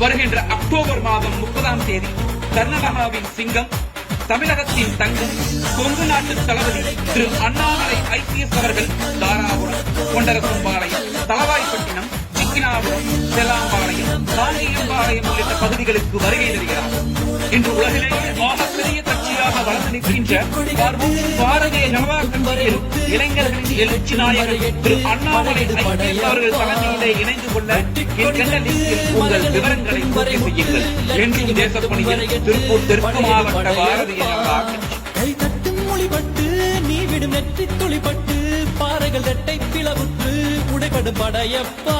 வருகின்ற அக்டோபர் மாதம் 30ஆம் தேதி கர்நாடகாவின் சிங்கம், தமிழகத்தின் தங்கம், கொங்கு நாட்டு தளபதி திரு அண்ணாமலை IPS அவர்கள் தாராபுரம், கொண்டரசம்பாளையம், தளவாய்ப்பட்டினம், சிக்கினாபுரம், செல்லாம்பாளையம், காங்கேயம்பாளையம் உள்ளிட்ட பகுதிகளுக்கு வருகை தருகிறார். இன்று உலகிலேயே மிகப்பெரிய கட்சியாக வளர்ந்து நிற்கின்ற பாரதிய ஜனதா கட்சியில் இளைஞர்களின் எழுச்சி நாயகர் திரு அண்ணாமலை IPS அவர்கள் தலைமையிலே இணைந்து கொள்ள உங்கள் விவரங்களை பூர்த்தி செய்யுங்கள். என்றும் தேசப்பணியில் திருப்பூர் தெற்கு மாவட்ட பாரதிய ஜனதா மொழிபட்டு நீ விடும் நெற்றி துளிபட்டு பாறைகள் ரெட்டை பிளவுற்று உடைபடும் படையப்பா.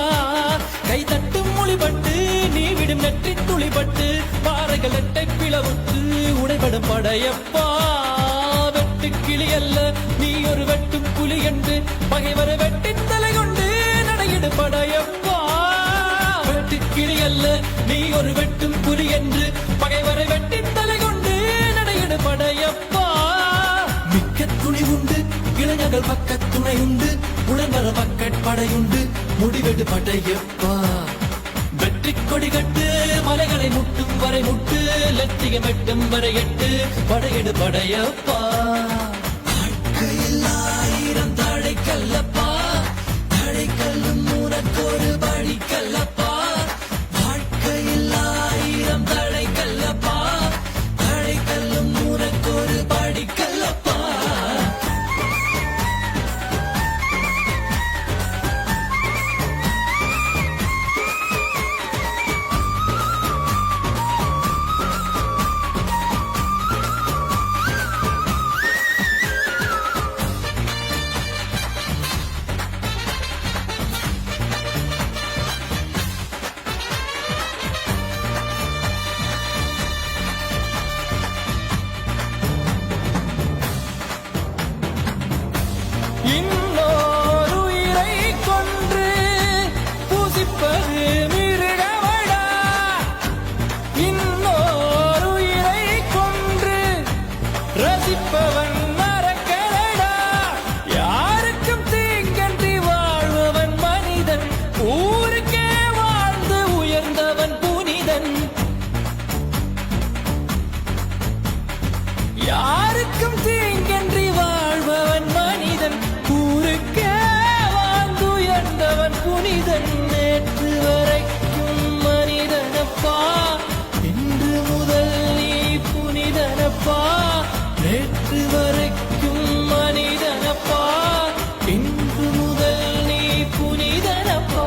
கை தட்டும் மொழிபட்டு நீ விடும் நெற்றி துளிபட்டு பாறைகள் ரெட்டை பிளவுற்று உடைபடும் படையப்பா. வெட்டு கிளி அல்ல நீ ஒரு வெட்டும் புலி என்று பகைவரை வெட்டி தலை கொண்டு நடையிடு படையப்பா. வெட்டு கிளி அல்ல நீ ஒரு வெட்டும் புலி என்று பகைவரை வெட்டி தலை கொண்டு நடையிடு படையப்பா. மிக்க துணி உண்டு இளைஞர்கள் பக்க துணை உண்டு உடன்வர பக்கட்படையுண்டு முடிவெடு படையப்பா. வெற்றி கொடி கட்டு மலைகளை முட்டும் வரை முட்டு லட்சியம் எட்டும் வரை எட்டு படையெடு படையப்பா. வாழ்க்கையில் 1000 தடை கல்லப்பா, தடை கல்லும் உனக்கொரு படி கல்லப்பா. வாழ்க்கையில் 1000 தடை கல்லப்பா, தடை கல்லும் உனக்கொரு படி கல்லப்பா. இன்னொரு உயிரை கொன்று பூசிப்பது மிருகமடா. இன்னொரு உயிரை கொன்று ரசிப்பவன் மறக்கலடா. யாருக்கும் தீங்கன்றி வாழ்பவன் மனிதன், ஊருக்கே வாழ்ந்து உயர்ந்தவன் புனிதன். யாருக்கும் தீங்கன்றி வாழ்பவன் மனிதன், ஊருக்கே வாழ்ந்து உயர்ந்தவன் புனிதன். நேற்று வரைக்கும் மனிதனப்பா, இன்று முதல் நீ புனிதனப்பா. நேற்று வரைக்கும் மனிதனப்பா, இன்று முதல் நீ புனிதனப்பா.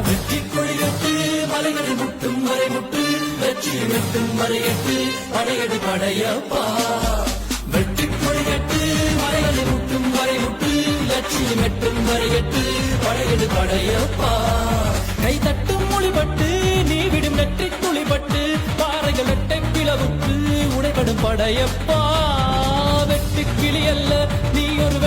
வெற்றி கொடிகட்டு மலைகளை முட்டும் வரை முட்டு லட்சியம் எட்டும் வரை எட்டு படையெடு படையப்பா. வெற்றி கொடிகட்டு மலைகளை முட்டும் வரை முட்டு லட்சியம் எட்டும் வரை எட்டு படையெடு படையப்பா. கை தட்டும் மொழிபட்டு நீ விடும் நெற்றி துளிபட்டு பாறைகள் எட்டை பிளவுற்று உடைபடும் படையப்பா. வெட்டு கிளி அல்ல நீ ஒரு